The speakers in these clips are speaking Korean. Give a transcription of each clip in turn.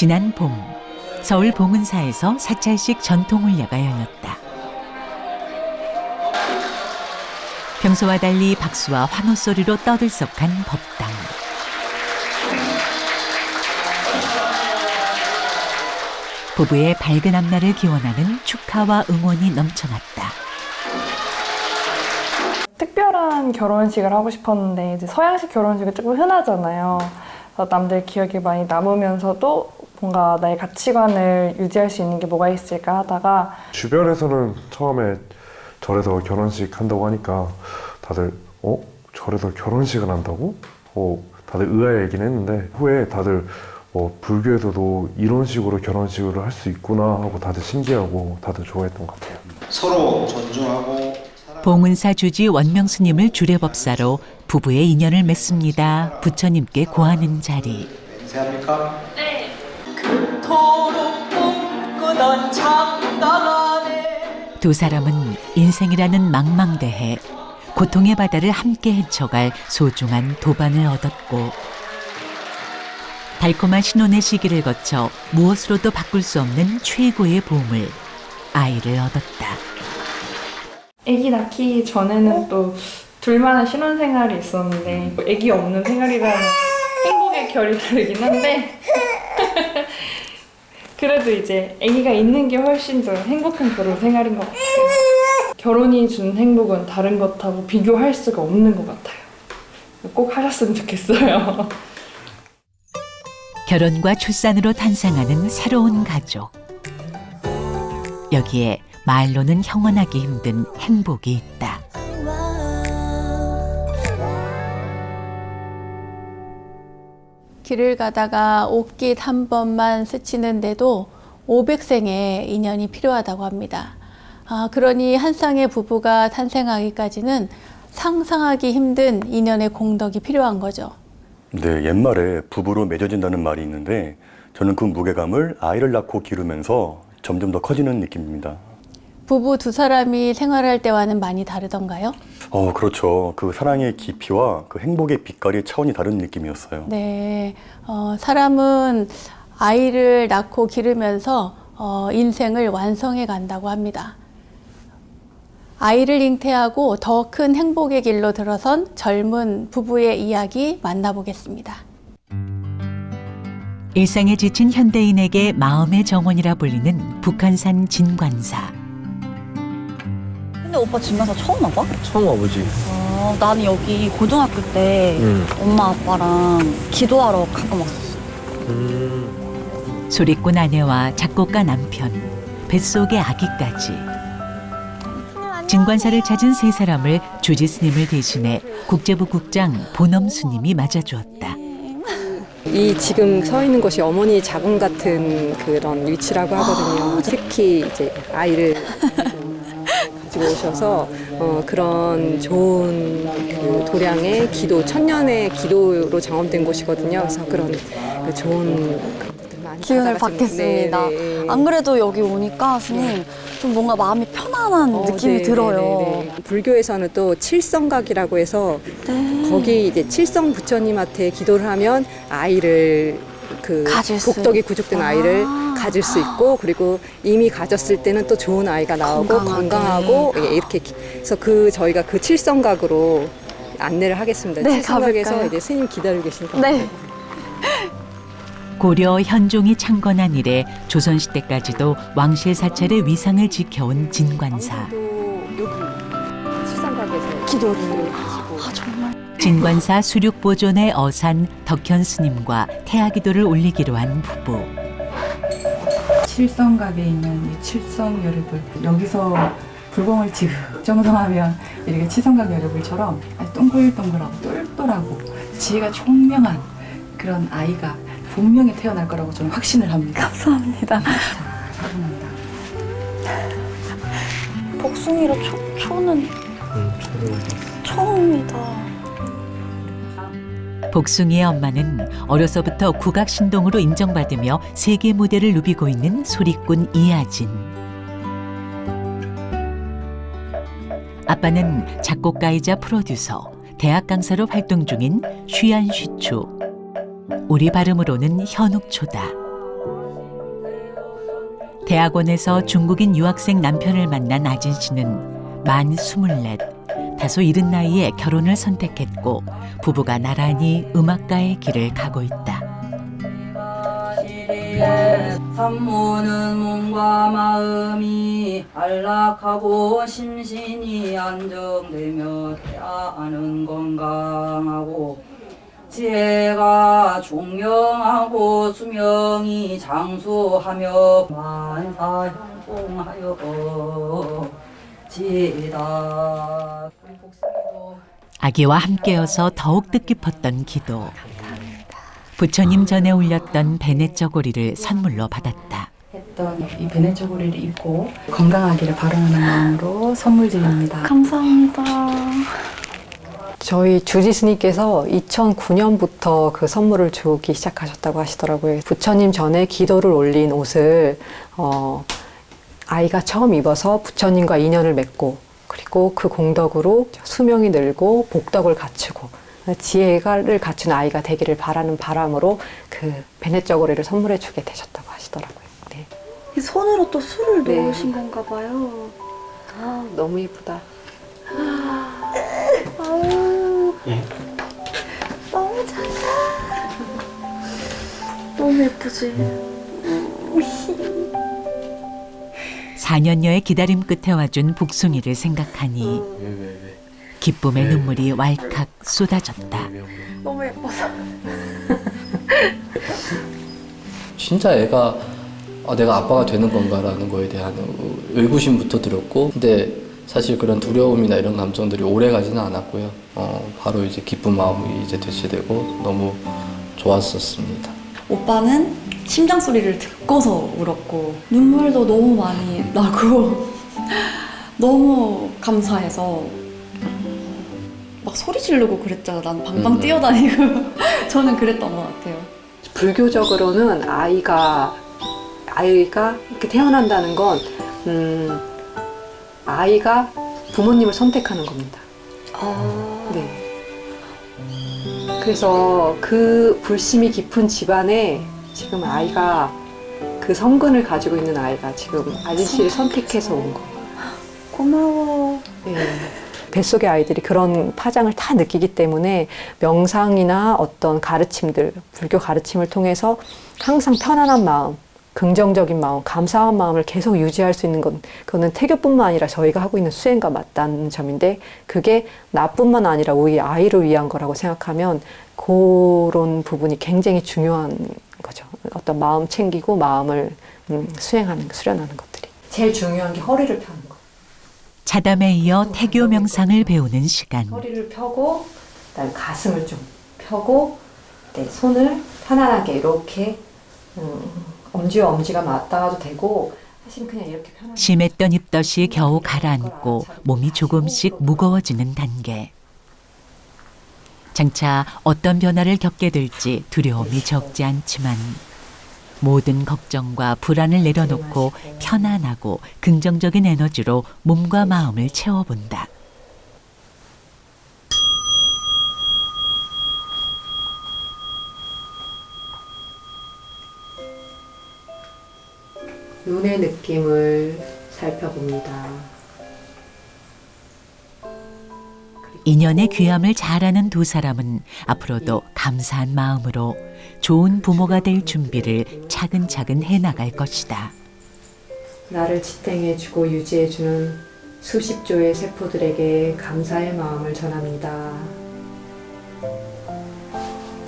지난 봄, 서울 봉은사에서 사찰식 전통훈례가 열렸다. 평소와 달리 박수와 환호 소리로 떠들썩한 법당. 부부의 밝은 앞날을 기원하는 축하와 응원이 넘쳐났다. 특별한 결혼식을 하고 싶었는데 이제 서양식 결혼식은 조금 흔하잖아요. 그래서 남들 기억에 많이 남으면서도 뭔가 나의 가치관을 유지할 수 있는 게 뭐가 있을까 하다가 주변에서는 처음에 절에서 결혼식 한다고 하니까 다들 절에서 결혼식을 한다고? 다들 의아해하긴 했는데 후에 다들 불교에서도 이런 식으로 결혼식을 할 수 있구나 하고 다들 신기하고 다들 좋아했던 것 같아요. 서로 존중하고 봉은사 주지 원명스님을 주례법사로 부부의 인연을 맺습니다. 부처님께 고하는 자리. 맹세합니까? 네. 그토록 꿈꾸던 장가가네. 두 사람은 인생이라는 망망대해 고통의 바다를 함께 헤쳐갈 소중한 도반을 얻었고 달콤한 신혼의 시기를 거쳐 무엇으로도 바꿀 수 없는 최고의 보물, 아이를 얻었다. 아기 낳기 전에는 또 둘만의 신혼생활이 있었는데 아기 없는 생활이라는 행복의 결이 다르긴 한데 그래도 이제 아기가 있는 게 훨씬 더 행복한 결혼 생활인 것 같아요. 결혼이 준 행복은 다른 것하고 비교할 수가 없는 것 같아요. 꼭 하셨으면 좋겠어요. 결혼과 출산으로 탄생하는 새로운 가족. 여기에 말로는 형언하기 힘든 행복이 있다. 길을 가다가 옷깃 한 번만 스치는데도 500생의 인연이 필요하다고 합니다. 그러니 한 쌍의 부부가 탄생하기까지는 상상하기 힘든 인연의 공덕이 필요한 거죠. 네, 옛말에 부부로 맺어진다는 말이 있는데 저는 그 무게감을 아이를 낳고 기르면서 점점 더 커지는 느낌입니다. 부부 두 사람이 생활할 때와는 많이 다르던가요? 그렇죠. 그 사랑의 깊이와 그 행복의 빛깔이 차원이 다른 느낌이었어요. 네, 사람은 아이를 낳고 기르면서 인생을 완성해 간다고 합니다. 아이를 잉태하고 더 큰 행복의 길로 들어선 젊은 부부의 이야기 만나보겠습니다. 일상에 지친 현대인에게 마음의 정원이라 불리는 북한산 진관사. 근데 오빠 진간사 처음 와봐? 처음 와보지. 나는 여기 고등학교 때 엄마 아빠랑 기도하러 가끔 왔었어. 소리꾼 아내와 작곡가 남편, 뱃속의 아기까지. 진관사를 찾은 세 사람을 주지 스님을 대신해 국제부 국장 보넘 스님이 맞아주었다. 이 지금 서 있는 곳이 어머니 자궁 같은 그런 위치라고 하거든요. 특히 이제 아이를 가지고 오셔서 그런 좋은 그 도량의 기도, 천년의 기도로 정엄된 곳이거든요. 그래서 그런 그 좋은 그런 것들 많이 기운을 받아가지고. 받겠습니다. 네. 안 그래도 여기 오니까 스님 좀 뭔가 마음이 편안한 느낌이 네, 들어요. 네, 네. 불교에서는 또 칠성각이라고 해서 거기 이제 칠성 부처님한테 기도를 하면 아이를 가질 수 복덕이 구축된 아이를 가질 수 있고 그리고 이미 가졌을 때는 또 좋은 아이가 나오고 건강하고 이렇게 해서 저희가 그 칠성각으로 안내를 하겠습니다. 네, 칠성각에서 가볼까요? 이제 스님 기다리고 계시니까. 네. 고려 현종이 창건한 이래 조선시대까지도 왕실 사찰의 위상을 지켜온 진관사. 여기 칠성각에서 기도를. 하시고. 정말. 진관사 수륙보존의 어산 덕현 스님과 태아기도를 올리기로 한 부부. 칠성각에 있는 이 칠성 여러분, 여기서 불공을 지금 정성하면 이렇게 칠성각 여러분처럼 아주 동글동글하고 똘똘하고 지혜가 총명한 그런 아이가 분명히 태어날 거라고 저는 확신을 합니다. 감사합니다. 감사합니다. 복숭이로 초는 처음이다. 복숭이의 엄마는 어려서부터 국악신동으로 인정받으며 세계 무대를 누비고 있는 소리꾼 이하진. 아빠는 작곡가이자 프로듀서, 대학 강사로 활동 중인 쉬안쉬추. 우리 발음으로는 현욱초다. 대학원에서 중국인 유학생 남편을 만난 아진 씨는 만 24, 다소 이른 나이에 결혼을 선택했고 부부가 나란히 음악가의 길을 가고 있다. 산모는 몸과 마음이 안락하고 심신이 안정되며 태아는 건강하고 지혜가 종영하고 수명이 장수하며 만사형통하여 지다. 아기와 함께여서 더욱 뜻깊었던 기도. 부처님 전에 올렸던 베네쩌고리를 선물로 받았다. 했던 이 베네쩌고리를 입고 건강하기를 바라는 마음으로 선물 드립니다. 감사합니다. 저희 주지 스님께서 2009년부터 그 선물을 주기 시작하셨다고 하시더라고요. 부처님 전에 기도를 올린 옷을 아이가 처음 입어서 부처님과 인연을 맺고 그리고 그 공덕으로 수명이 늘고 복덕을 갖추고 지혜를 갖춘 아이가 되기를 바라는 바람으로 그 베네쩌고리를 선물해 주게 되셨다고 하시더라고요. 네. 이 손으로 또 술을 네. 넣으신 건가 봐요. 아, 너무 예쁘다. 아우, 예. 너무 작아. 너무 예쁘지? 4년여의 기다림 끝에 와준 복숭이를 생각하니 기쁨의 눈물이 왈칵 쏟아졌다. 너무 예뻐서. 진짜 애가 내가 아빠가 되는 건가라는 거에 대한 의구심부터 들었고, 근데 사실 그런 두려움이나 이런 감정들이 오래 가지는 않았고요. 바로 이제 기쁜 마음이 이제 대체되고 너무 좋았었습니다. 오빠는 심장 소리를 듣고서 울었고 눈물도 너무 많이 나고 너무 감사해서 막 소리 지르고 그랬잖아. 난 방방 뛰어다니고 저는 그랬던 것 같아요. 불교적으로는 아이가 이렇게 태어난다는 건 아이가 부모님을 선택하는 겁니다. 네. 그래서 그 불심이 깊은 집안에 지금 아이가 그 성근을 가지고 있는 아이가 지금 아진 씨를 선택해서 온 거예요. 고마워. 네. 뱃속의 아이들이 그런 파장을 다 느끼기 때문에 명상이나 어떤 가르침들, 불교 가르침을 통해서 항상 편안한 마음, 긍정적인 마음, 감사한 마음을 계속 유지할 수 있는 건 그거는 태교뿐만 아니라 저희가 하고 있는 수행과 맞다는 점인데 그게 나뿐만 아니라 오히려 아이를 위한 거라고 생각하면 그런 부분이 굉장히 중요한 거죠. 어떤 마음 챙기고 마음을 수련하는 것들이. 제일 중요한 게 허리를 펴는 거. 차담에 이어 태교 명상을 배우는 시간. 허리를 펴고 그다음에 가슴을 좀 펴고 네, 손을 편안하게 이렇게 엄지와 엄지가 맞닿아도 되고 사실 그냥 이렇게 편하게 심했던 입덧이 겨우 가라앉고 몸이 조금씩 무거워지는 단계. 장차 어떤 변화를 겪게 될지 두려움이 적지 않지만 모든 걱정과 불안을 내려놓고 편안하고 긍정적인 에너지로 몸과 마음을 채워본다. 눈의 느낌을 살펴봅니다. 인연의 귀함을 잘 아는 두 사람은 앞으로도 감사한 마음으로 좋은 부모가 될 준비를 차근차근 해나갈 것이다. 나를 지탱해주고 유지해주는 수십 조의 세포들에게 감사의 마음을 전합니다.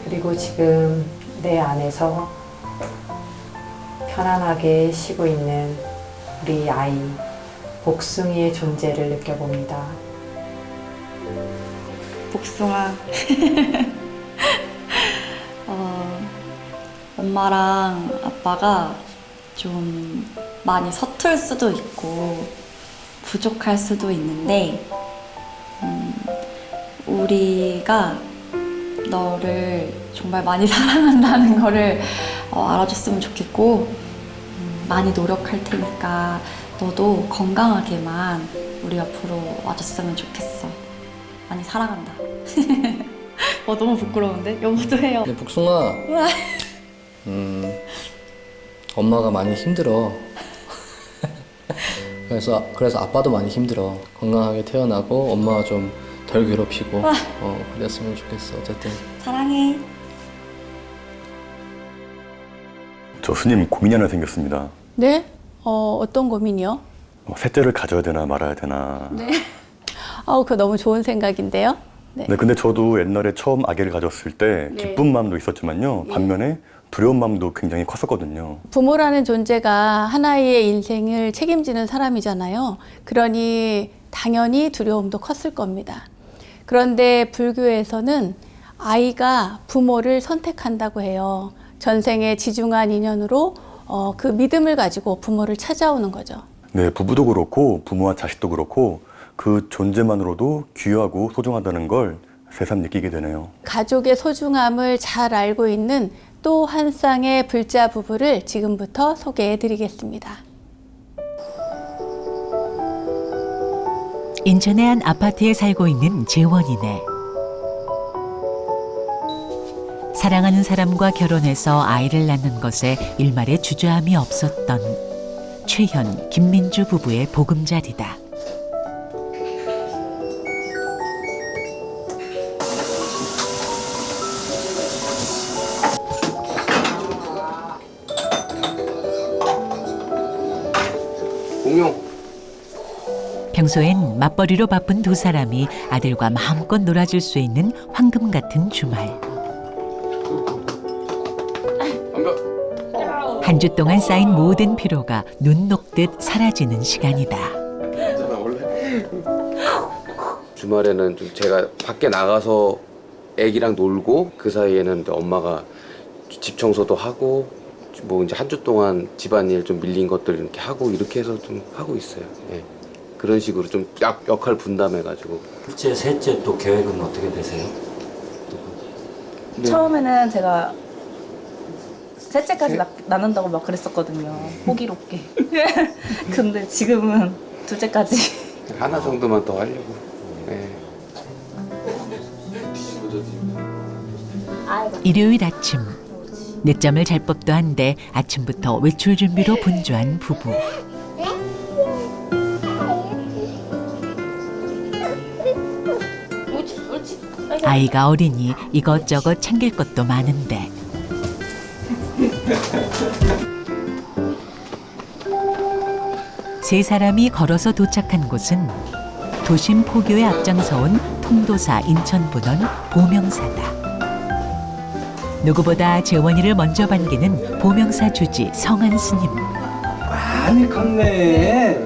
그리고 지금 내 안에서 편안하게 쉬고 있는 우리 아이 복숭이의 존재를 느껴봅니다. 복숭아. 엄마랑 아빠가 좀 많이 서툴 수도 있고 부족할 수도 있는데 우리가 너를 정말 많이 사랑한다는 거를 알아줬으면 좋겠고 많이 노력할 테니까 너도 건강하게만 우리 옆으로 와줬으면 좋겠어. 많이 사랑한다. 너무 부끄러운데? 여보도 해요. 근데 복숭아, 엄마가 많이 힘들어. 그래서 아빠도 많이 힘들어. 건강하게 태어나고 엄마가 좀 덜 괴롭히고 그랬으면 좋겠어. 어쨌든 사랑해. 저 스님 고민이 하나 생겼습니다. 네? 어떤 고민이요? 셋째를 가져야 되나 말아야 되나. 네. 그거 너무 좋은 생각인데요. 네. 네, 근데 저도 옛날에 처음 아기를 가졌을 때 네. 기쁜 마음도 있었지만요. 반면에 두려운 마음도 굉장히 컸었거든요. 부모라는 존재가 하나의 인생을 책임지는 사람이잖아요. 그러니 당연히 두려움도 컸을 겁니다. 그런데 불교에서는 아이가 부모를 선택한다고 해요. 전생에 지중한 인연으로 그 믿음을 가지고 부모를 찾아오는 거죠. 네, 부부도 그렇고 부모와 자식도 그렇고 그 존재만으로도 귀하고 소중하다는 걸 새삼 느끼게 되네요. 가족의 소중함을 잘 알고 있는 또 한 쌍의 불자 부부를 지금부터 소개해 드리겠습니다. 인천의 한 아파트에 살고 있는 재원이네. 사랑하는 사람과 결혼해서 아이를 낳는 것에 일말의 주저함이 없었던 최현, 김민주 부부의 보금자리다. 평소엔 맞벌이로 바쁜 두 사람이 아들과 마음껏 놀아줄 수 있는 황금 같은 주말. 한 주 동안 쌓인 모든 피로가 눈 녹듯 사라지는 시간이다. 주말에는 좀 제가 밖에 나가서 애기랑 놀고 그 사이에는 엄마가 집 청소도 하고 뭐 이제 한 주 동안 집안일 좀 밀린 것들 이렇게 하고 이렇게 해서 좀 하고 있어요. 예. 그런 식으로 좀 역할 분담해가지고. 둘째, 셋째 또 계획은 어떻게 되세요? 네. 처음에는 제가 셋째까지 낳는다고 막 그랬었거든요. 호기롭게. 근데 지금은 둘째까지. 하나 정도만 더 하려고. 네. 일요일 아침. 늦잠을 잘 법도 한데 아침부터 외출 준비로 분주한 부부. 아이가 어리니 이것저것 챙길 것도 많은데 세 사람이 걸어서 도착한 곳은 도심 포교에 앞장서온 통도사 인천분원 보명사다. 누구보다 재원이를 먼저 반기는 보명사 주지 성한 스님. 많이 컸네.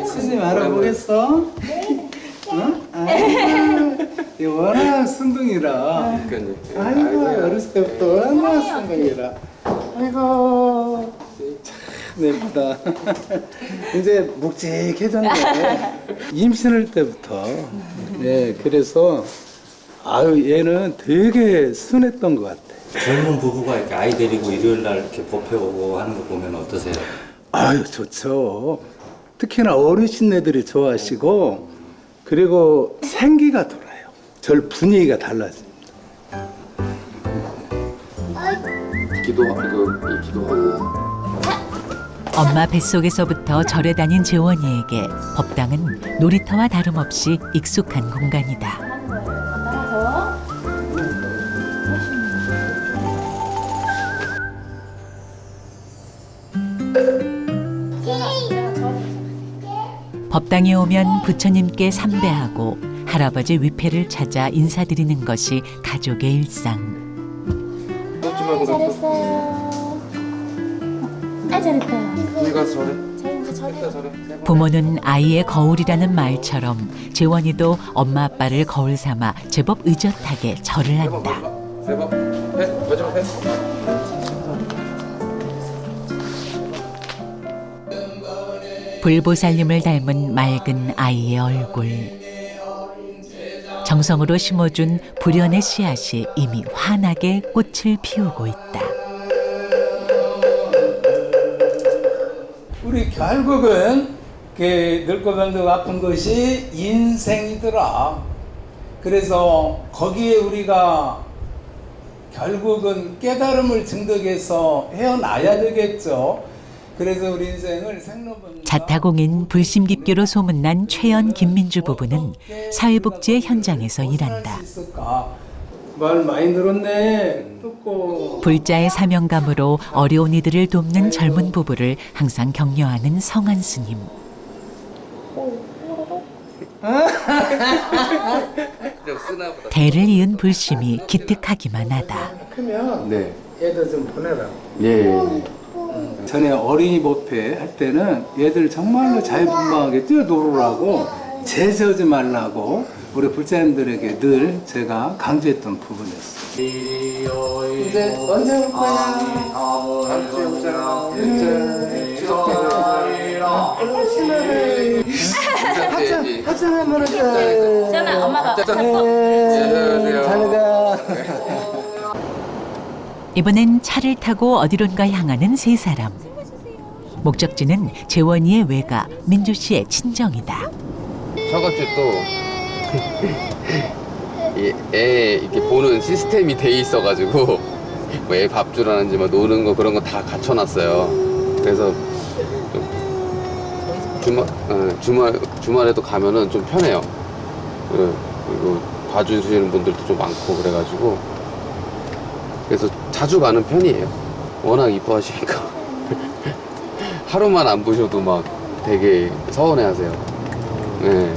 스님 알아보겠어? 응? 아이고, 워낙 순둥이라. 아이고, 어렸을 때부터 워낙 순둥이라. 아이고, 참 예쁘다. 이제 묵직해졌네. 임신할 때부터. 네, 그래서 아유, 얘는 되게 순했던 것 같아. 젊은 부부가 이렇게 아이 데리고 일요일 날 이렇게 법회 오고 하는 거 보면 어떠세요? 아유, 좋죠. 특히나 어르신네들이 좋아하시고, 그리고 생기가 돌아요. 절 분위기가 달라집니다. 기도하고. 엄마 뱃속에서부터 절에 다닌 재원이에게 법당은 놀이터와 다름없이 익숙한 공간이다. 법당에 오면 부처님께 삼배하고 할아버지 위패를 찾아 인사드리는 것이 가족의 일상. 잘했어요. 잘했다. 우리가 저래. 부모는 아이의 거울이라는 말처럼 재원이도 엄마 아빠를 거울 삼아 제법 의젓하게 절을 한다. 세번 해. 마지막 해. 불보살님을 닮은 맑은 아이의 얼굴. 정성으로 심어준 불연의 씨앗이 이미 환하게 꽃을 피우고 있다. 우리 결국은 그 늙고 병들고 아픈 것이 인생이더라. 그래서 거기에 우리가 결국은 깨달음을 증득해서 헤어나야 되겠죠. 그래서 우리 인생을 생로병사 자타공인 불심깁기로 소문난 최연 김민주 부부는 사회복지의 현장에서 일한다. 말 많이 들었네. 뜯고. 불자의 사명감으로 어려운 이들을 돕는 젊은 부부를 항상 격려하는 성한 스님. 대를 이은 불심이 기특하기만 하다. 크면 네. 애들 좀 보내라. 예. 전에 어린이 법회 할 때는 얘들 정말로 자유분방하게 뛰어놀으라고 제재하지 말라고 우리 불자님들에게 늘 제가 강조했던 부분이었어요. 이제 언제 올 거야? 다음 주에 오잖아. 합장 한번 하자. 지연아, 엄마가 잘 가. 이번엔 차를 타고 어디론가 향하는 세 사람. 목적지는 재원이의 외가 민주 씨의 친정이다. 저같이 또 애 이렇게 보는 시스템이 돼 있어가지고 뭐 애 밥 주라는지 뭐 노는 거 그런 거 다 갖춰놨어요. 그래서 좀 주말에도 가면은 좀 편해요. 그리고 봐주시는 분들도 좀 많고 그래가지고 그래서 자주 가는 편이에요. 워낙 이뻐하시니까 하루만 안 보셔도 막 되게 서운해하세요. 네.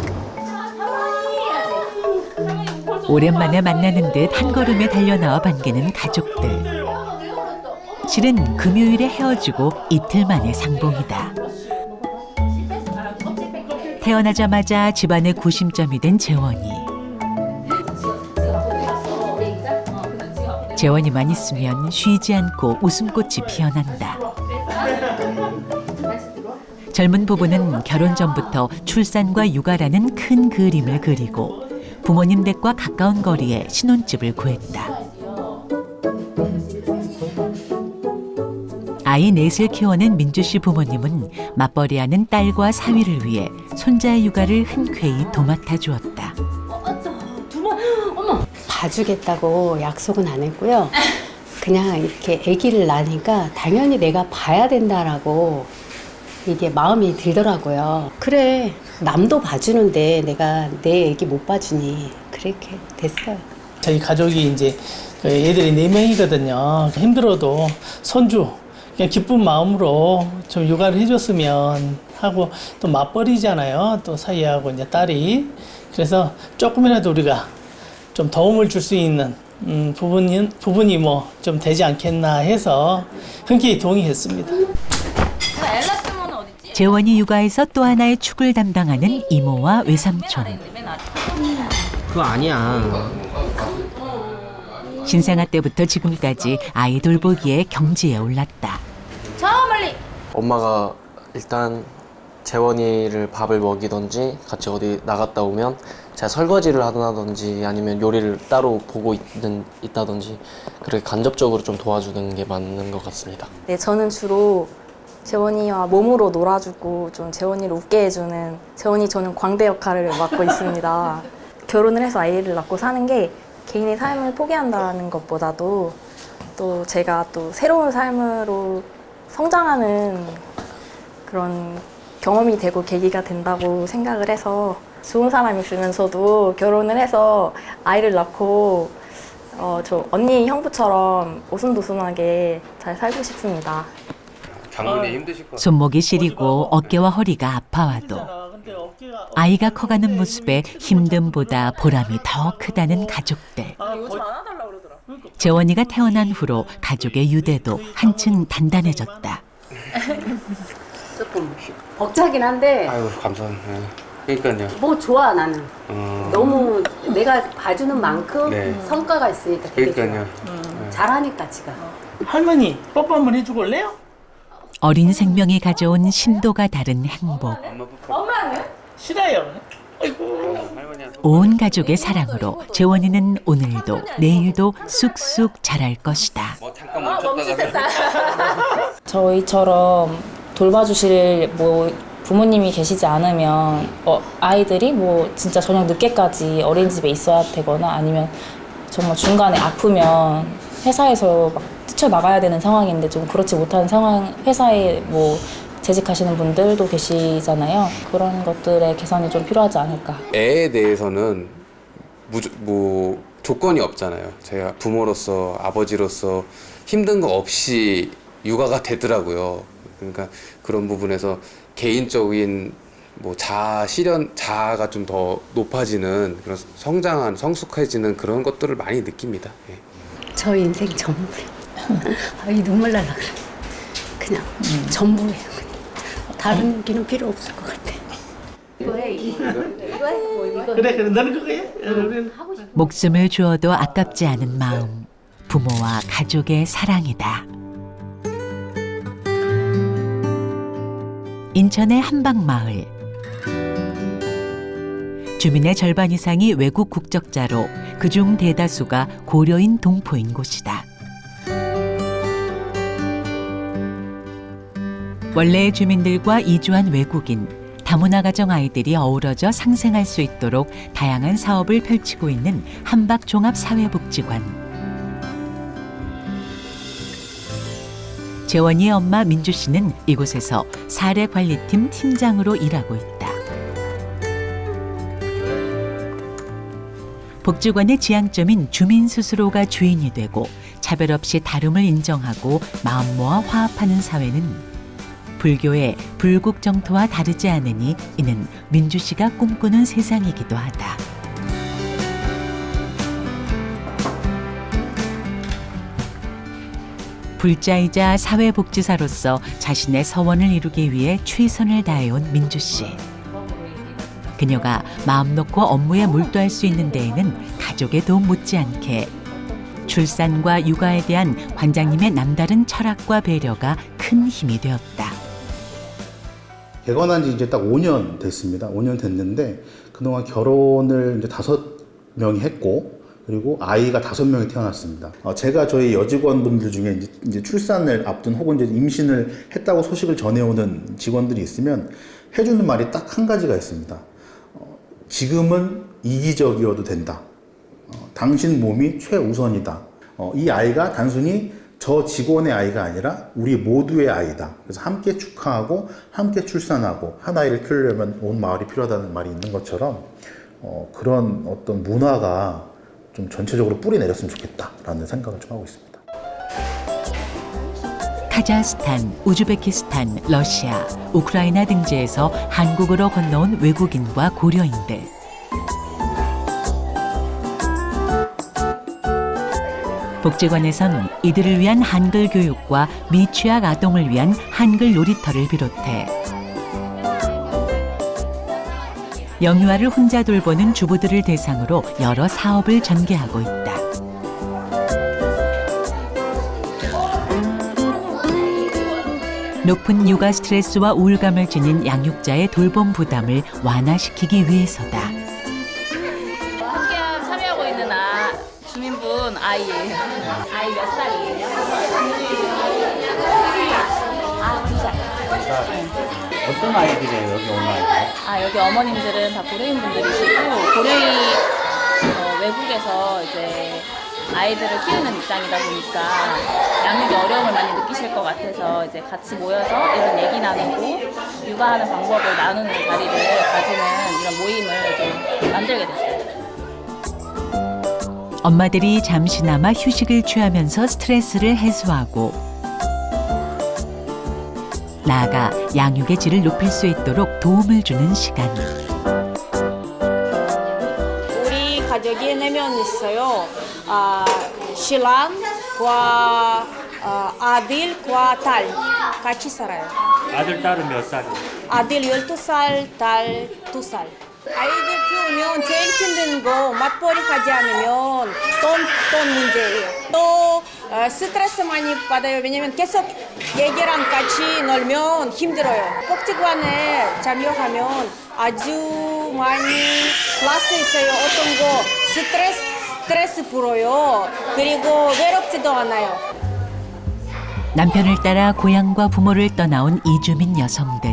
오랜만에 만나는 듯 한 걸음에 달려나와 반기는 가족들. 실은 금요일에 헤어지고 이틀 만에 상봉이다. 태어나자마자 집안의 구심점이 된 재원이. 재원이만 있으면 쉬지 않고 웃음꽃이 피어난다. 젊은 부부는 결혼 전부터 출산과 육아라는 큰 그림을 그리고 부모님 댁과 가까운 거리에 신혼집을 구했다. 아이 넷을 키워낸 민주 씨 부모님은 맞벌이하는 딸과 사위를 위해 손자의 육아를 흔쾌히 도맡아 주었다. 봐주겠다고 약속은 안 했고요. 그냥 이렇게 아기를 낳으니까 당연히 내가 봐야 된다라고 이게 마음이 들더라고요. 그래, 남도 봐주는데 내가 내 아기 못 봐주니 그렇게 됐어요. 저희 가족이 이제 애들이 4명이거든요. 힘들어도 손주 그냥 기쁜 마음으로 좀 육아를 해줬으면 하고 또 맞벌이잖아요. 또 사이하고 이제 딸이. 그래서 조금이라도 우리가 좀 도움을 줄 수 있는 부분이 뭐 좀 되지 않겠나 해서 흔쾌히 동의했습니다. 재원이 육아에서 또 하나의 축을 담당하는 이모와 외삼촌. 그거 아니야. 신생아 때부터 지금까지 아이 돌보기에 경지에 올랐다. 저 멀리. 엄마가 일단 재원이를 밥을 먹이던지 같이 어디 나갔다 오면 제가 설거지를 하든지 아니면 요리를 따로 보고 있다든지 그렇게 간접적으로 좀 도와주는 게 맞는 것 같습니다. 네, 저는 주로 재원이와 몸으로 놀아주고 좀 재원이를 웃게 해주는 저는 광대 역할을 맡고 있습니다. 결혼을 해서 아이를 낳고 사는 게 개인의 삶을 포기한다는 것보다도 또 제가 또 새로운 삶으로 성장하는 그런 경험이 되고 계기가 된다고 생각을 해서 좋은 사람이 있으면서도 결혼을 해서 아이를 낳고 저 언니 형부처럼 오순도순하게 잘 살고 싶습니다. 장모님 힘드실 것 손목이 시리고 어깨와 허리가 아파와도 아이가 커가는 모습에 힘듦보다 보람이 더 크다는 가족들. 재원이가 태어난 후로 가족의 유대도 한층 단단해졌다. 조금 벅차긴 한데 아유 감사합니다. 그러니까요. 뭐 좋아 나는. 너무 내가 봐주는 만큼 네. 성과가 있으니까 되게 그러니까요. 좋아. 잘하니까 지가. 할머니 뽀뽀 한번 해주고 올래요? 어린 생명이 가져온 심도가 다른 행복. 엄마는? 싫어요. 온 가족의 사랑으로 재원이는 오늘도 내일도 쑥쑥 자랄 것이다. 저희처럼 돌봐주실 부모님이 계시지 않으면 아이들이 진짜 저녁 늦게까지 어린이집에 있어야 되거나 아니면 정말 중간에 아프면 회사에서 막 뛰쳐나가야 되는 상황인데 좀 그렇지 못한 상황, 회사에 뭐 재직하시는 분들도 계시잖아요. 그런 것들의 개선이 좀 필요하지 않을까. 애에 대해서는 뭐 조건이 없잖아요. 제가 부모로서, 아버지로서 힘든 거 없이 육아가 되더라고요. 그러니까 그런 부분에서 개인적인 뭐 자아가 좀 더 높아지는 그런 성숙해지는 그런 것들을 많이 느낍니다. 예. 저 인생 전부예요. 이 눈물 날라 그래. 그냥 전부예요. 그냥. 다른 얘기는 필요 없을 것 같아. 그래 너는 그거야? 목숨을 주어도 아깝지 않은 마음, 부모와 가족의 사랑이다. 인천의 한방마을. 주민의 절반 이상이 외국 국적자로 그중 대다수가 고려인 동포인 곳이다. 원래의 주민들과 이주한 외국인, 다문화 가정 아이들이 어우러져 상생할 수 있도록 다양한 사업을 펼치고 있는 한박종합사회복지관. 재원이의 엄마 민주 씨는 이곳에서 사례관리팀 팀장으로 일하고 있다. 복지관의 지향점인 주민 스스로가 주인이 되고 차별 없이 다름을 인정하고 마음 모아 화합하는 사회는 불교의 불국정토와 다르지 않으니 이는 민주 씨가 꿈꾸는 세상이기도 하다. 불자이자 사회복지사로서 자신의 서원을 이루기 위해 최선을 다해온 민주 씨. 그녀가 마음 놓고 업무에 몰두할 수 있는 데에는 가족의 도움 못지않게 출산과 육아에 대한 관장님의 남다른 철학과 배려가 큰 힘이 되었다. 개관한 지 이제 딱 5년 됐습니다. 5년 됐는데 그동안 결혼을 이제 5명이 했고 그리고 아이가 5명이 태어났습니다. 제가 저희 여직원분들 중에 이제 출산을 앞둔 혹은 이제 임신을 했다고 소식을 전해오는 직원들이 있으면 해주는 말이 딱 한 가지가 있습니다. 지금은 이기적이어도 된다. 당신 몸이 최우선이다. 이 아이가 단순히 저 직원의 아이가 아니라 우리 모두의 아이다. 그래서 함께 축하하고 함께 출산하고 한 아이를 키우려면 온 마을이 필요하다는 말이 있는 것처럼 그런 어떤 문화가 좀 전체적으로 뿌리 내렸으면 좋겠다라는 생각을 좀 하고 있습니다. 카자흐스탄, 우즈베키스탄, 러시아, 우크라이나 등지에서 한국으로 건너온 외국인과 고려인들. 복지관에선 이들을 위한 한글 교육과 미취학 아동을 위한 한글 놀이터를 비롯해 영유아를 혼자 돌보는 주부들을 대상으로 여러 사업을 전개하고 있다. 높은 육아 스트레스와 우울감을 지닌 양육자의 돌봄 부담을 완화시키기 위해서다. 함께 참여하고 있는 주민분 아이예요. 아이 몇 살이에요? 2살. 어떤 아이들이에요, 여기 오는 아이들? 여기 어머님들은 다 고려인 분들이시고, 고려인 외국에서 이제 아이들을 키우는 입장이다 보니까 양육의 어려움을 많이 느끼실 것 같아서 이제 같이 모여서 이런 얘기 나누고 육아하는 방법을 나누는 자리를 가지는 이런 모임을 좀 만들게 됐어요. 엄마들이 잠시나마 휴식을 취하면서 스트레스를 해소하고 나아가 양육의 질을 높일 수 있도록 도움을 주는 시간. 우리 가족이 4명 있어요. 신랑과 아들과 딸 같이 살아요. 아들, 딸은 몇 살이에요? 아들 12살, 딸 2살. 아이들 키우면 제일 힘든 거 맞벌이 하지 않으면 돈 문제예요. 또 스트레스 많이 받아요. 왜냐면 계속 얘기랑 같이 놀면 힘들어요. 복지관에 참여하면 아주 많이 클래스 있어요. 어떤 거 스트레스 풀어요. 그리고 외롭지도 않아요. 남편을 따라 고향과 부모를 떠나온 이주민 여성들.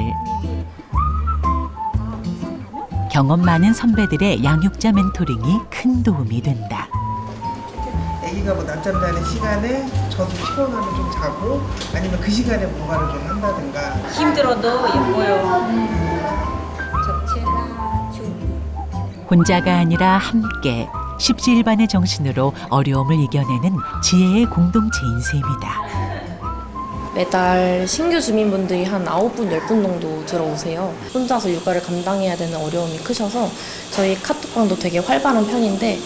경험 많은 선배들의 양육자 멘토링이 큰 도움이 된다. 아기가 뭐 낮잠 자는 시간에 저도 피곤하면 좀 자고 아니면 그 시간에 뭔가를 좀 한다든가. 힘들어도 예뻐요. 혼자가 아니라 함께 십시일반의 정신으로 어려움을 이겨내는 지혜의 공동체인 셈이다. 매달 신규 주민분들이 한 9분, 10분 정도 들어오세요. 혼자서 육아를 감당해야 되는 어려움이 크셔서 저희 카톡방도 되게 활발한 편인데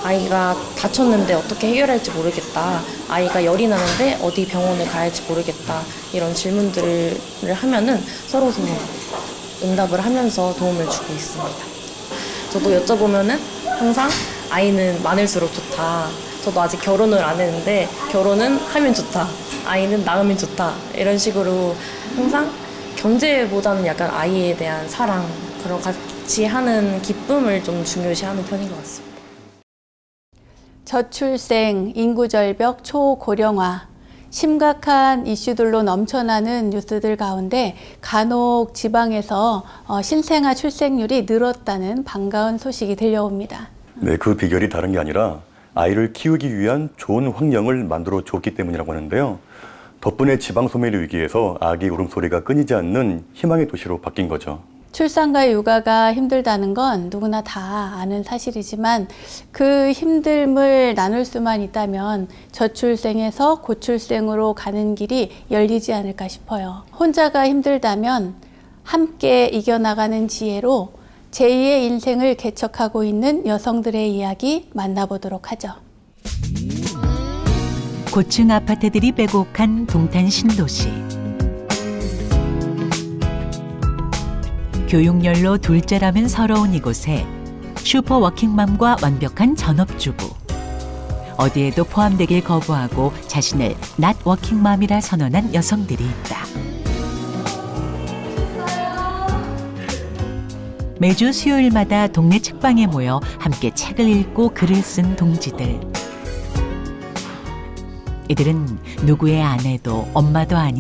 아이가 다쳤는데 어떻게 해결할지 모르겠다. 아이가 열이 나는데 어디 병원을 가야 할지 모르겠다. 이런 질문들을 하면은 서로 응답을 하면서 도움을 주고 있습니다. 저도 여쭤보면은 항상 아이는 많을수록 좋다. 저도 아직 결혼을 안 했는데 결혼은 하면 좋다. 아이는 낳으면 좋다. 이런 식으로 항상 경제보다는 약간 아이에 대한 사랑, 그런 같이 하는 기쁨을 좀 중요시하는 편인 것 같습니다. 저출생, 인구절벽, 초고령화, 심각한 이슈들로 넘쳐나는 뉴스들 가운데 간혹 지방에서 신생아 출생률이 늘었다는 반가운 소식이 들려옵니다. 네, 그 비결이 다른 게 아니라 아이를 키우기 위한 좋은 환경을 만들어 줬기 때문이라고 하는데요. 덕분에 지방 소멸 위기에서 아기 울음소리가 끊이지 않는 희망의 도시로 바뀐 거죠. 출산과 육아가 힘들다는 건 누구나 다 아는 사실이지만 그 힘듦을 나눌 수만 있다면 저출생에서 고출생으로 가는 길이 열리지 않을까 싶어요. 혼자가 힘들다면 함께 이겨나가는 지혜로 제2의 인생을 개척하고 있는 여성들의 이야기 만나보도록 하죠. 고층 아파트들이 빼곡한 동탄 신도시. 교육열로 둘째라면 서러운 이곳에 슈퍼 워킹맘과 완벽한 전업주부. 어디에도 포함되길 거부하고 자신을 not 워킹맘이라 선언한 여성들이 있다. 매주 수요일마다 동네 책방에 모여 함께 책을 읽고 글을 쓴 동지들. 이들은 누구의 아내도 엄마도 아닌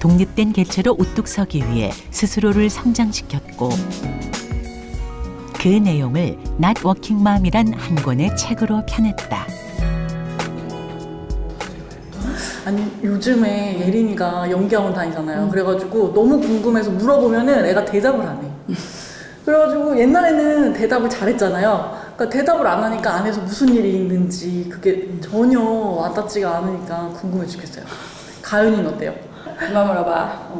독립된 개체로 우뚝 서기 위해 스스로를 성장시켰고 그 내용을 Not Working Mom이란 한 권의 책으로 펴냈다. 아니 요즘에 예린이가 연기학원 다니잖아요. 그래가지고 너무 궁금해서 물어보면은 애가 대답을 안 해. 그래가지고 옛날에는 대답을 잘했잖아요. 그러니까 대답을 안 하니까 안에서 무슨 일이 있는지 그게 전혀 와닿지가 않으니까 궁금해 죽겠어요. 가연이는 어때요? 그만 물어봐.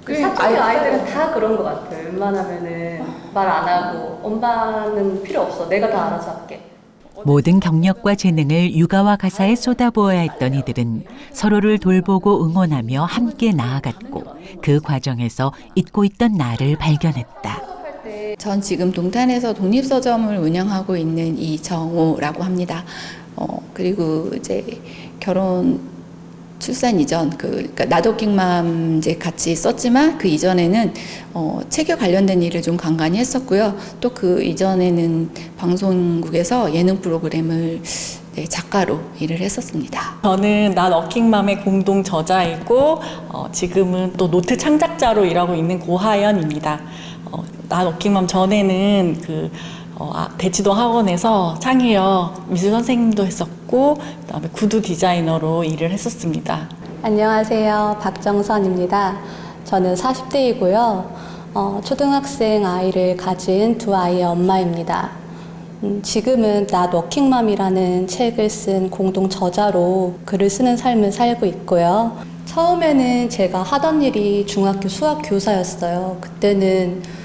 사춘기 아이들은 다 그런 것 같아. 웬만하면은 말 안 하고 엄마는 필요 없어. 내가 다 알아서 할게. 모든 경력과 재능을 육아와 가사에 쏟아부어야 했던 이들은 서로를 돌보고 응원하며 함께 나아갔고 그 과정에서 잊고 있던 나를 발견했다. 전 지금 동탄에서 독립서점을 운영하고 있는 이정호라고 합니다. 그리고 이제 결혼 출산 이전 그러니까 나도킹맘 이제 같이 썼지만 그 이전에는 체교 관련된 일을 좀 간간히 했었고요. 또 그 이전에는 방송국에서 예능 프로그램을 작가로 일을 했었습니다. 저는 나 워킹맘의 공동 저자이고 지금은 또 노트 창작자로 일하고 있는 고하연입니다. 나 워킹맘 전에는 대치동 학원에서 창의력 미술 선생님도 했었고 그다음에 구두 디자이너로 일을 했었습니다. 안녕하세요. 박정선입니다. 저는 40대이고요. 초등학생 아이를 가진 두 아이의 엄마입니다. 지금은 Not Working Mom이라는 책을 쓴 공동 저자로 글을 쓰는 삶을 살고 있고요. 처음에는 제가 하던 일이 중학교 수학 교사였어요. 그때는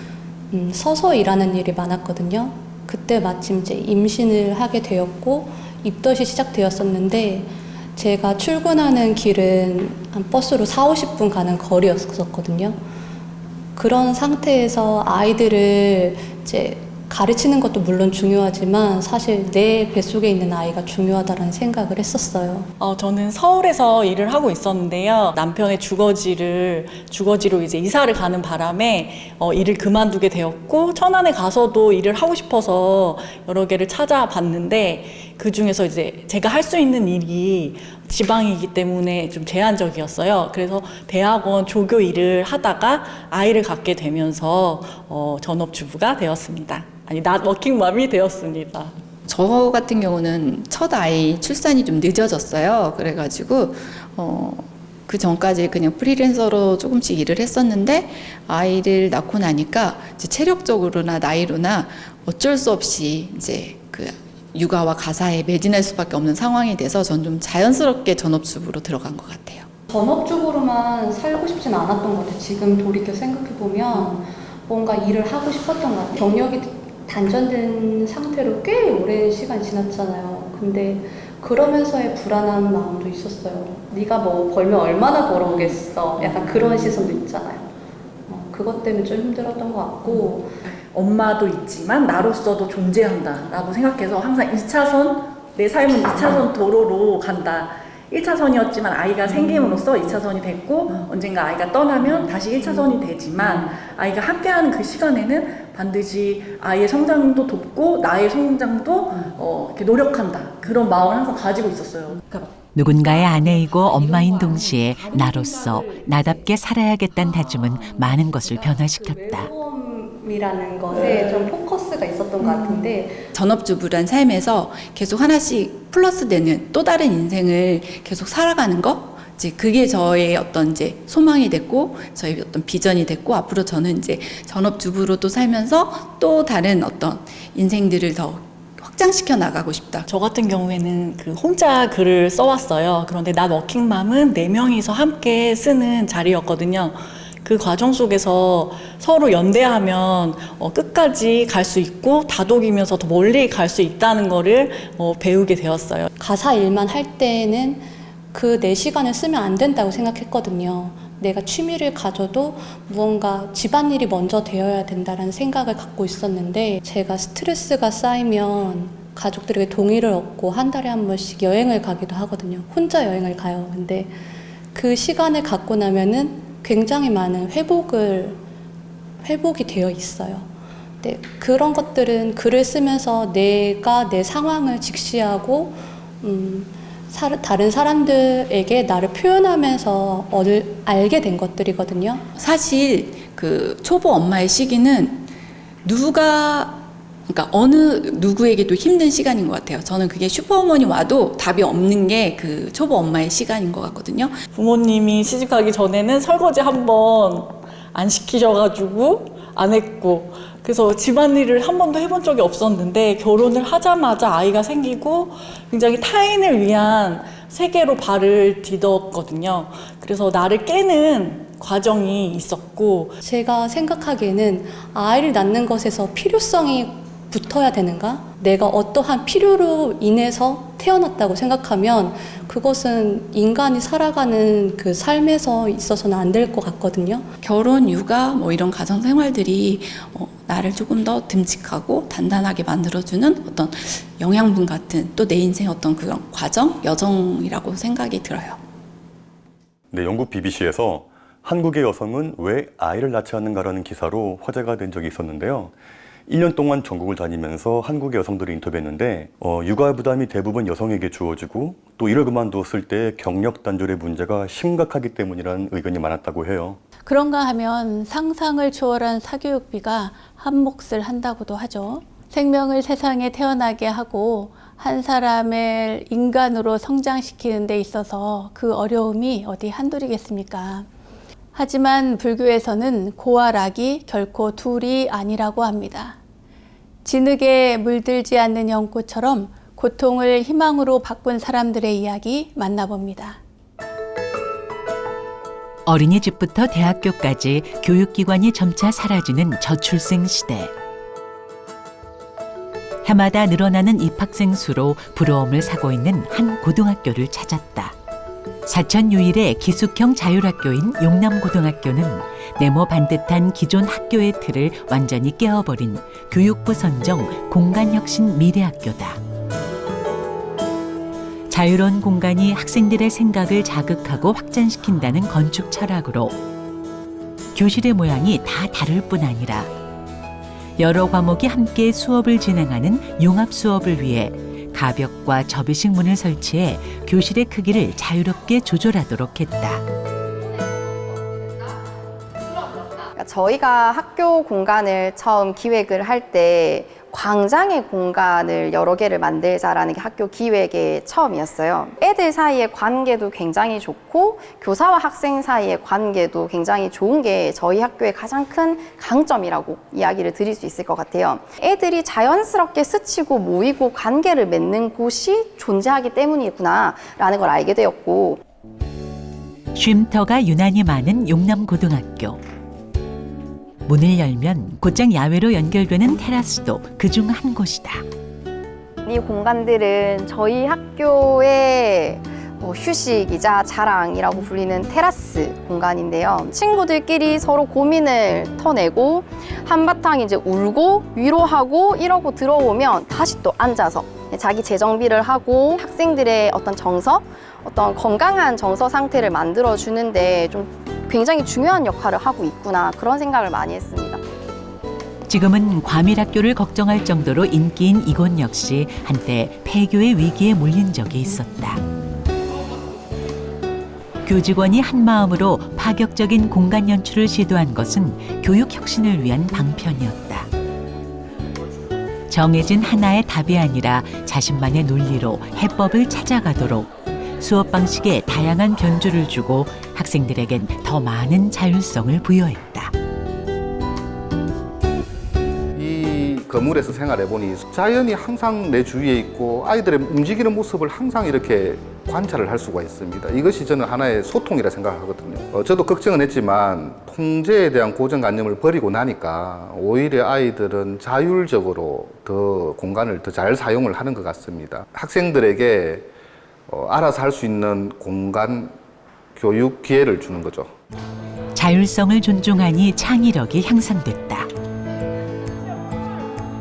서서 일하는 일이 많았거든요. 그때 마침 이제 임신을 하게 되었고 입덧이 시작되었었는데 제가 출근하는 길은 한 버스로 4-50분 가는 거리였었거든요. 그런 상태에서 아이들을 이제 가르치는 것도 물론 중요하지만 사실 내 뱃속에 있는 아이가 중요하다는 생각을 했었어요. 저는 서울에서 일을 하고 있었는데요. 남편의 주거지로 이제 이사를 가는 바람에 일을 그만두게 되었고 천안에 가서도 일을 하고 싶어서 여러 개를 찾아봤는데 그 중에서 이제 제가 할 수 있는 일이 지방이기 때문에 좀 제한적이었어요. 그래서 대학원 조교 일을 하다가 아이를 갖게 되면서 전업주부가 되었습니다. 아니, Not Working Mom이 되었습니다. 저 같은 경우는 첫 아이 출산이 좀 늦어졌어요. 그래가지고 그 전까지 그냥 프리랜서로 조금씩 일을 했었는데 아이를 낳고 나니까 이제 체력적으로나 나이로나 어쩔 수 없이 이제 그 육아와 가사에 매진할 수밖에 없는 상황이 돼서 전 좀 자연스럽게 전업주부로 들어간 것 같아요. 전업주부로만 살고 싶진 않았던 것 같아요. 지금 돌이켜 생각해보면 뭔가 일을 하고 싶었던 것 같아요. 경력이 단절된 상태로 꽤 오랜 시간이 지났잖아요. 근데 그러면서의 불안한 마음도 있었어요. 네가 뭐 벌면 얼마나 벌어오겠어. 약간 그런 시선도 있잖아요. 그것 때문에 좀 힘들었던 것 같고, 엄마도 있지만 나로서도 존재한다라고 생각해서 항상 2차선, 내 삶은 2차선 도로로 간다. 1차선이었지만 아이가 생김으로써 2차선이 됐고 언젠가 아이가 떠나면 다시 1차선이 되지만 아이가 함께하는 그 시간에는 반드시 아이의 성장도 돕고 나의 성장도 이렇게 노력한다. 그런 마음을 항상 가지고 있었어요. 누군가의 아내이고 엄마인 동시에 나로서 나답게 살아야겠다는 다짐은 많은 것을 변화시켰다. 이라는 것에 좀 포커스가 있었던 것 같은데, 전업주부란 삶에서 계속 하나씩 플러스 되는 또 다른 인생을 계속 살아가는 거, 이제 그게 저의 어떤 이제 소망이 됐고 저의 어떤 비전이 됐고, 앞으로 저는 이제 전업주부로 또 살면서 또 다른 어떤 인생들을 더 확장시켜 나가고 싶다. 저 같은 경우에는 그 혼자 글을 써왔어요. 그런데 나 워킹맘은 4명이서 함께 쓰는 자리였거든요. 그 과정 속에서 서로 연대하면 끝까지 갈 수 있고 다독이면서 더 멀리 갈 수 있다는 거를 배우게 되었어요. 가사 일만 할 때는 그 4시간을 쓰면 안 된다고 생각했거든요. 내가 취미를 가져도 무언가 집안일이 먼저 되어야 된다는 생각을 갖고 있었는데, 제가 스트레스가 쌓이면 가족들에게 동의를 얻고 한 달에 한 번씩 여행을 가기도 하거든요. 혼자 여행을 가요. 근데 그 시간을 갖고 나면은 굉장히 많은 회복이 되어 있어요. 근데 그런 것들은 글을 쓰면서 내가 내 상황을 직시하고 다른 사람들에게 나를 표현하면서 알게 된 것들이거든요. 사실 그 초보 엄마의 시기는 그러니까 어느 누구에게도 힘든 시간인 것 같아요. 저는 그게 슈퍼우먼이 와도 답이 없는 게 그 초보 엄마의 시간인 것 같거든요. 부모님이 시집가기 전에는 설거지 한 번 안 시키셔가지고 안 했고, 그래서 집안일을 한 번도 해본 적이 없었는데 결혼을 하자마자 아이가 생기고 굉장히 타인을 위한 세계로 발을 디뎠거든요. 그래서 나를 깨는 과정이 있었고, 제가 생각하기에는 아이를 낳는 것에서 필요성이 붙어야 되는가? 내가 어떠한 필요로 인해서 태어났다고 생각하면 그것은 인간이 살아가는 그 삶에서 있어서는 안 될 것 같거든요. 결혼, 육아 뭐 이런 가정 생활들이 나를 조금 더 듬직하고 단단하게 만들어주는 어떤 영양분 같은, 또 내 인생 어떤 그런 과정, 여정이라고 생각이 들어요. 네, 영국 BBC에서 한국의 여성은 왜 아이를 낳지 않는가라는 기사로 화제가 된 적이 있었는데요. 1년 동안 전국을 다니면서 한국의 여성들을 인터뷰했는데 육아 부담이 대부분 여성에게 주어지고 또 일을 그만두었을 때 경력 단절의 문제가 심각하기 때문이라는 의견이 많았다고 해요. 그런가 하면 상상을 초월한 사교육비가 한 몫을 한다고도 하죠. 생명을 세상에 태어나게 하고 한 사람을 인간으로 성장시키는 데 있어서 그 어려움이 어디 한둘이겠습니까? 하지만 불교에서는 고와 락이 결코 둘이 아니라고 합니다. 진흙에 물들지 않는 연꽃처럼 고통을 희망으로 바꾼 사람들의 이야기 만나봅니다. 어린이집부터 대학교까지 교육기관이 점차 사라지는 저출생 시대. 해마다 늘어나는 입학생 수로 부러움을 사고 있는 한 고등학교를 찾았다. 사천 유일의 기숙형 자율학교인 용남고등학교는 네모 반듯한 기존 학교의 틀을 완전히 깨어버린 교육부 선정 공간혁신 미래학교다. 자유로운 공간이 학생들의 생각을 자극하고 확장시킨다는 건축 철학으로 교실의 모양이 다 다를 뿐 아니라 여러 과목이 함께 수업을 진행하는 융합 수업을 위해 가벽과 접이식 문을 설치해 교실의 크기를 자유롭게 조절하도록 했다. 저희가 학교 공간을 처음 기획을 할 때 광장의 공간을 여러 개를 만들자라는 게 학교 기획의 처음이었어요. 애들 사이의 관계도 굉장히 좋고 교사와 학생 사이의 관계도 굉장히 좋은 게 저희 학교의 가장 큰 강점이라고 이야기를 드릴 수 있을 것 같아요. 애들이 자연스럽게 스치고 모이고 관계를 맺는 곳이 존재하기 때문이구나라는 걸 알게 되었고, 쉼터가 유난히 많은 용남고등학교. 문을 열면 곧장 야외로 연결되는 테라스도 그중 한 곳이다. 이 공간들은 저희 학교의 휴식이자 자랑이라고 불리는 테라스 공간인데요. 친구들끼리 서로 고민을 터내고 한바탕 이제 울고 위로하고 이러고 들어오면 다시 또 앉아서 자기 재정비를 하고 학생들의 어떤 정서, 어떤 건강한 정서 상태를 만들어 주는데 좀 굉장히 중요한 역할을 하고 있구나, 그런 생각을 많이 했습니다. 지금은 과밀학교를 걱정할 정도로 인기인 이곳 역시 한때 폐교의 위기에 몰린 적이 있었다. 교직원이 한마음으로 파격적인 공간 연출을 시도한 것은 교육 혁신을 위한 방편이었다. 정해진 하나의 답이 아니라 자신만의 논리로 해법을 찾아가도록 수업 방식에 다양한 변주를 주고 학생들에겐 더 많은 자율성을 부여했다. 이 건물에서 생활해보니 자연이 항상 내 주위에 있고 아이들의 움직이는 모습을 항상 이렇게 관찰을 할 수가 있습니다. 이것이 저는 하나의 소통이라 생각하거든요. 저도 걱정은 했지만 통제에 대한 고정관념을 버리고 나니까 오히려 아이들은 자율적으로 더 공간을 더 잘 사용을 하는 것 같습니다. 학생들에게 알아서 할 수 있는 공간 교육 기회를 주는 거죠. 자율성을 존중하니 창의력이 향상됐다.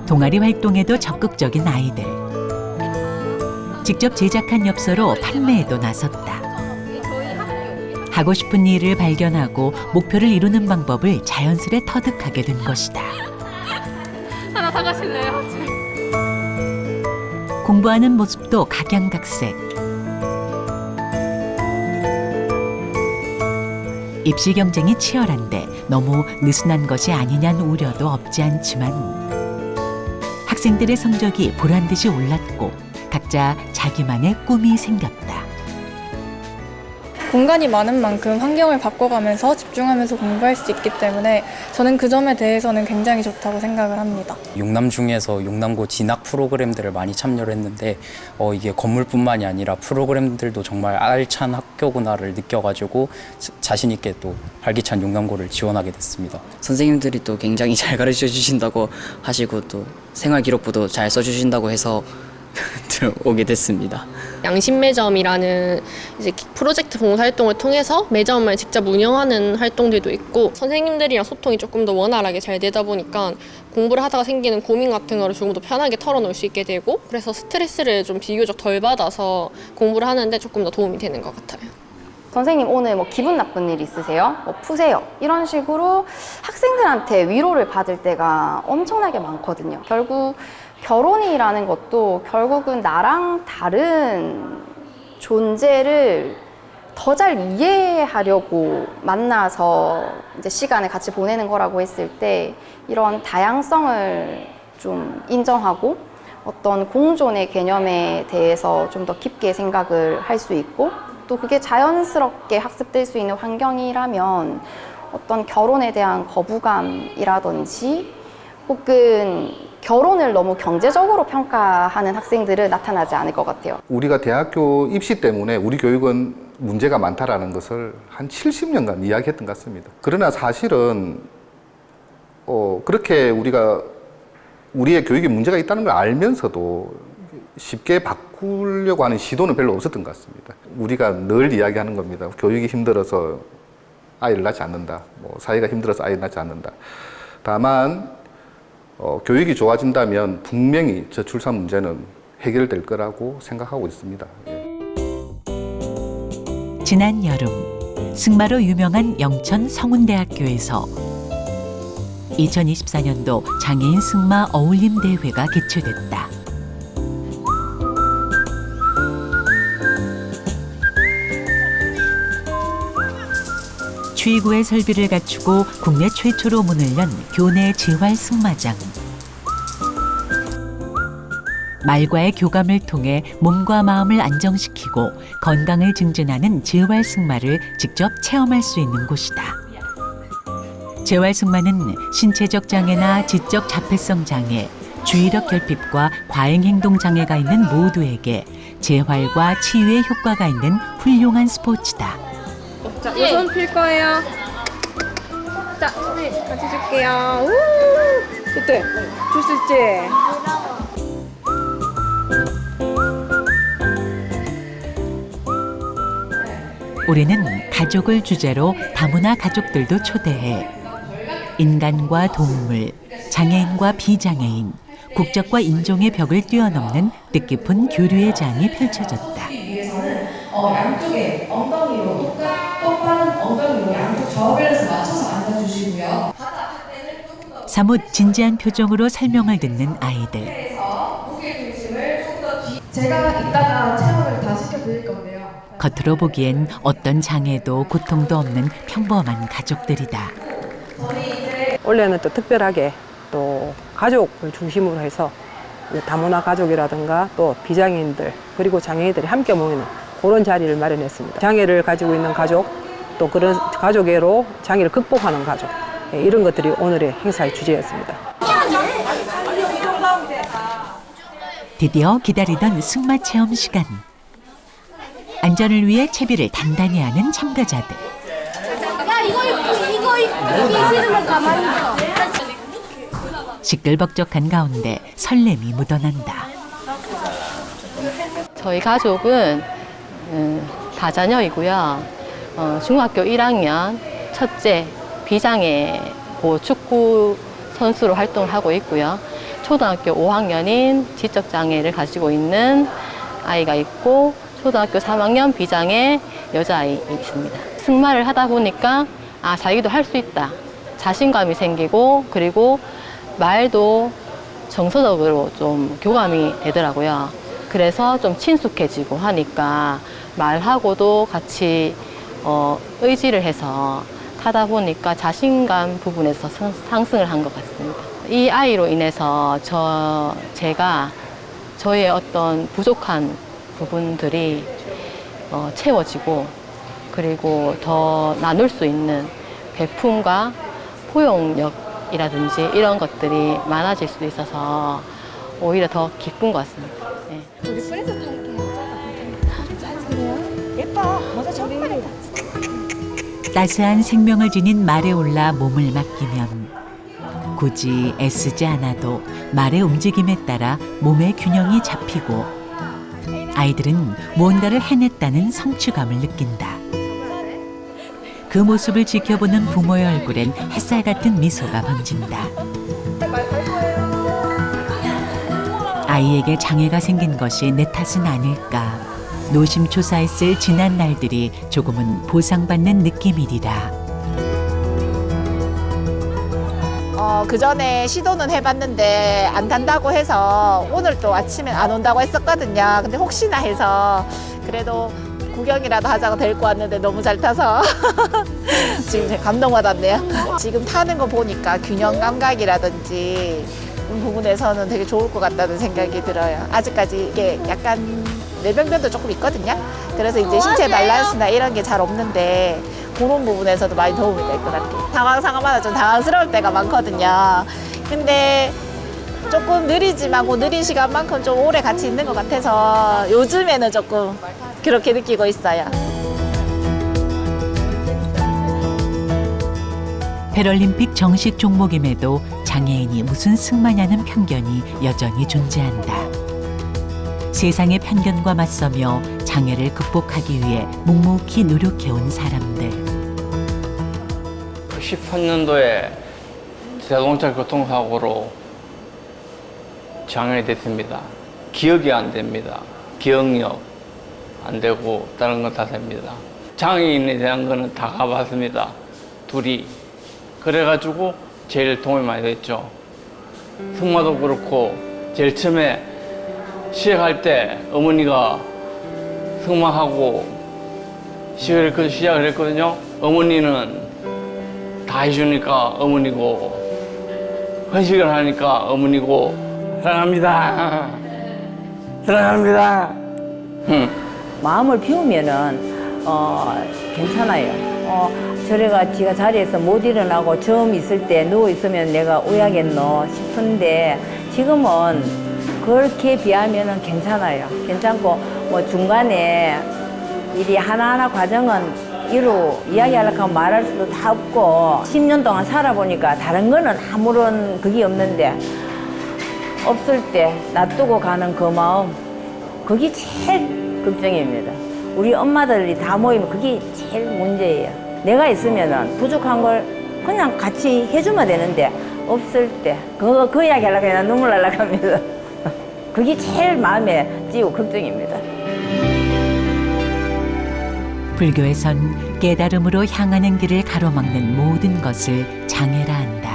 동아리 활동에도 적극적인 아이들. 직접 제작한 엽서로 판매에도 나섰다. 하고 싶은 일을 발견하고 목표를 이루는 방법을 자연스레 터득하게 된 것이다. 하나 사가실래요? 공부하는 모습도 각양각색. 입시 경쟁이 치열한데 너무 느슨한 것이 아니냐는 우려도 없지 않지만 학생들의 성적이 보란듯이 올랐고 각자 자기만의 꿈이 생겼다. 공간이 많은 만큼 환경을 바꿔가면서 집중하면서 공부할 수 있기 때문에 저는 그 점에 대해서는 굉장히 좋다고 생각을 합니다. 용남 중에서 용남고 진학 프로그램들을 많이 참여를 했는데 이게 건물뿐만이 아니라 프로그램들도 정말 알찬 학교구나를 느껴가지고 자신 있게 또 활기찬 용남고를 지원하게 됐습니다. 선생님들이 또 굉장히 잘 가르쳐 주신다고 하시고 또 생활기록부도 잘 써주신다고 해서 오게 됐습니다. 양심매점이라는 이제 프로젝트 봉사활동을 통해서 매점을 직접 운영하는 활동들도 있고 선생님들이랑 소통이 조금 더 원활하게 잘 되다 보니까 공부를 하다가 생기는 고민 같은 거를 조금 더 편하게 털어놓을 수 있게 되고 그래서 스트레스를 좀 비교적 덜 받아서 공부를 하는데 조금 더 도움이 되는 것 같아요. 선생님 오늘 뭐 기분 나쁜 일 있으세요? 뭐 푸세요. 이런 식으로 학생들한테 위로를 받을 때가 엄청나게 많거든요. 결국 결혼이라는 것도 결국은 나랑 다른 존재를 더 잘 이해하려고 만나서 이제 시간을 같이 보내는 거라고 했을 때 이런 다양성을 좀 인정하고 어떤 공존의 개념에 대해서 좀 더 깊게 생각을 할 수 있고 또 그게 자연스럽게 학습될 수 있는 환경이라면 어떤 결혼에 대한 거부감이라든지 혹은 결혼을 너무 경제적으로 평가하는 학생들은 나타나지 않을 것 같아요. 우리가 대학교 입시 때문에 우리 교육은 문제가 많다라는 것을 한 70년간 이야기했던 것 같습니다. 그러나 사실은 그렇게 우리의 교육에 문제가 있다는 걸 알면서도 쉽게 바꾸려고 하는 시도는 별로 없었던 것 같습니다. 우리가 늘 이야기하는 겁니다. 교육이 힘들어서 아이를 낳지 않는다. 사회가 힘들어서 아이를 낳지 않는다. 다만 교육이 좋아진다면 분명히 저출산 문제는 해결될 거라고 생각하고 있습니다. 지난 여름 승마로 유명한 영천 성운대학교에서 2024년도 장애인 승마 어울림 대회가 개최됐다. 최고의 설비를 갖추고 국내 최초로 문을 연 교내 재활 승마장. 말과의 교감을 통해 몸과 마음을 안정시키고 건강을 증진하는 재활승마를 직접 체험할 수 있는 곳이다. 재활승마는 신체적 장애나 지적 자폐성 장애, 주의력 결핍과 과잉행동 장애가 있는 모두에게 재활과 치유의 효과가 있는 훌륭한 스포츠다. 자, 우선 필 거예요. 자, 손이 같이 줄게요. 우! 그때 줄 수 있지? 올해는 가족을 주제로 다문화 가족들도 초대해 인간과 동물, 장애인과 비장애인, 국적과 인종의 벽을 뛰어넘는 뜻깊은 교류의 장이 펼쳐졌다. 양쪽에 엉덩이로 똑바른 엉덩이로 양쪽 저벨에서 맞춰서 앉아주시고요. 사뭇 진지한 표정으로 설명을 듣는 아이들. 제가 이따가 체험을 다 시켜드릴 건데요. 겉으로 보기엔 어떤 장애도 고통도 없는 평범한 가족들이다. 원래는 또 특별하게 또 가족을 중심으로 해서 다문화 가족이라든가 또 비장애인들 그리고 장애인들이 함께 모이는 그런 자리를 마련했습니다. 장애를 가지고 있는 가족 또 그런 가족애로 장애를 극복하는 가족 이런 것들이 오늘의 행사의 주제였습니다. 드디어 기다리던 승마 체험 시간. 안전을 위해 채비를 단단히 하는 참가자들. 야, 이거 신으면 가만히 있어. 시끌벅적한 가운데 설렘이 묻어난다. 저희 가족은 다자녀이고요. 중학교 1학년 첫째 비장애 축구 선수로 활동을 하고 있고요. 초등학교 5학년인 지적장애를 가지고 있는 아이가 있고 초등학교 3학년 비장애 여자아이 있습니다. 승마를 하다 보니까 자기도 할 수 있다. 자신감이 생기고 그리고 말도 정서적으로 좀 교감이 되더라고요. 그래서 좀 친숙해지고 하니까 말하고도 같이 의지를 해서 하다 보니까 자신감 부분에서 상승을 한 것 같습니다. 이 아이로 인해서 제가 저의 어떤 부족한 부분들이 채워지고 그리고 더 나눌 수 있는 배품과 포용력이라든지 이런 것들이 많아질 수 있어서 오히려 더 기쁜 것 같습니다. 네. 우리 프렌즈 탈게요. 그래요? 예뻐. 모자 저리. 따스한 생명을 지닌 말에 올라 몸을 맡기면 굳이 애쓰지 않아도 말의 움직임에 따라 몸의 균형이 잡히고 아이들은 무언가를 해냈다는 성취감을 느낀다. 그 모습을 지켜보는 부모의 얼굴엔 햇살 같은 미소가 번진다. 아이에게 장애가 생긴 것이 내 탓은 아닐까. 노심초사했을 지난 날들이 조금은 보상받는 느낌이리라. 그 전에 시도는 해봤는데 안 탄다고 해서 오늘 또 아침에 안 온다고 했었거든요. 근데 혹시나 해서 그래도 구경이라도 하자고 데리고 왔는데 너무 잘 타서 지금 제가 감동받았네요. 지금 타는 거 보니까 균형 감각이라든지 그런 부분에서는 되게 좋을 것 같다는 생각이 들어요. 아직까지 이게 약간 뇌병변도 조금 있거든요. 그래서 이제 신체 밸런스나 이런 게 잘 없는데 그런 부분에서도 많이 도움이 될 것 같아요. 상황마다 좀 당황스러울 때가 많거든요. 근데 조금 느리지만 그 느린 시간만큼 좀 오래 같이 있는 것 같아서 요즘에는 조금 그렇게 느끼고 있어요. 패럴림픽 정식 종목임에도 장애인이 무슨 승마냐는 편견이 여전히 존재한다. 세상의 편견과 맞서며 장애를 극복하기 위해 묵묵히 노력해온 사람들. 13년도에 자동차 교통사고로 장애됐습니다. 기억이 안 됩니다. 기억력 안 되고 다른 건 다 됩니다. 장애인에 대한 거는 다 가봤습니다. 둘이. 그래가지고 제일 도움이 많이 됐죠. 승마도 그렇고 제일 처음에 시작할 때 어머니가 승마하고 시작을 했거든요. 어머니는 다 해주니까 어머니고 헌식을 하니까 어머니고 사랑합니다. 들어갑니다. 마음을 비우면은 괜찮아요. 저래가 지가 자리에서 못 일어나고 점 있을 때 누워 있으면 내가 오야겠노 싶은데 지금은 그렇게 비하면은 괜찮아요. 괜찮고 뭐 중간에 일이 하나하나 과정은 이루 이야기하려고 하면 말할 수도 다 없고 10년 동안 살아보니까 다른 거는 아무런 그게 없는데 없을 때 놔두고 가는 그 마음 그게 제일 걱정입니다. 우리 엄마들이 다 모이면 그게 제일 문제예요. 내가 있으면은 부족한 걸 그냥 같이 해주면 되는데 없을 때 그 이야기 하려고 하면 눈물 날라고 합니다. 그게 제일 마음에 찌고 걱정입니다. 불교에선 깨달음으로 향하는 길을 가로막는 모든 것을 장애라 한다.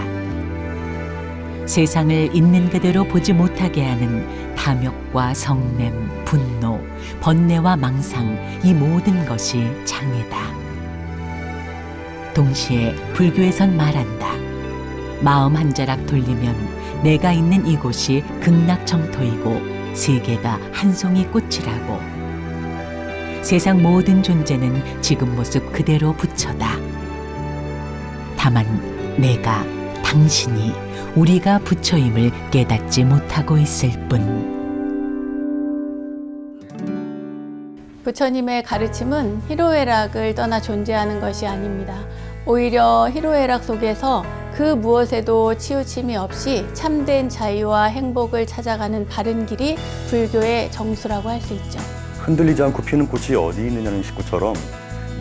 세상을 있는 그대로 보지 못하게 하는 탐욕과 성냄, 분노, 번뇌와 망상 이 모든 것이 장애다. 동시에 불교에선 말한다. 마음 한 자락 돌리면 내가 있는 이곳이 극락정토이고 세계가 한 송이 꽃이라고. 세상 모든 존재는 지금 모습 그대로 부처다. 다만 내가, 당신이, 우리가 부처임을 깨닫지 못하고 있을 뿐. 부처님의 가르침은 희로애락을 떠나 존재하는 것이 아닙니다. 오히려 희로애락 속에서 그 무엇에도 치우침이 없이 참된 자유와 행복을 찾아가는 바른 길이 불교의 정수라고 할 수 있죠. 흔들리지 않고 피는 꽃이 어디 있느냐는 식구처럼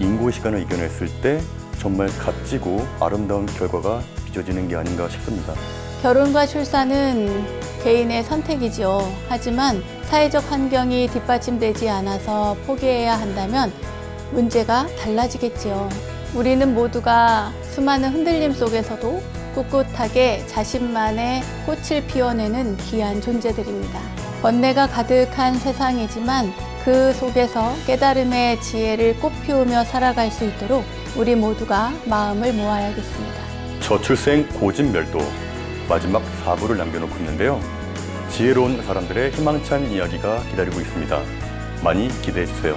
인고의 시간을 이겨냈을 때 정말 값지고 아름다운 결과가 빚어지는 게 아닌가 싶습니다. 결혼과 출산은 개인의 선택이지요. 하지만 사회적 환경이 뒷받침되지 않아서 포기해야 한다면 문제가 달라지겠지요. 우리는 모두가 수많은 흔들림 속에서도 꿋꿋하게 자신만의 꽃을 피워내는 귀한 존재들입니다. 번뇌가 가득한 세상이지만 그 속에서 깨달음의 지혜를 꽃피우며 살아갈 수 있도록 우리 모두가 마음을 모아야겠습니다. 저출생 고진멸도 마지막 4부를 남겨놓고 있는데요. 지혜로운 사람들의 희망찬 이야기가 기다리고 있습니다. 많이 기대해 주세요.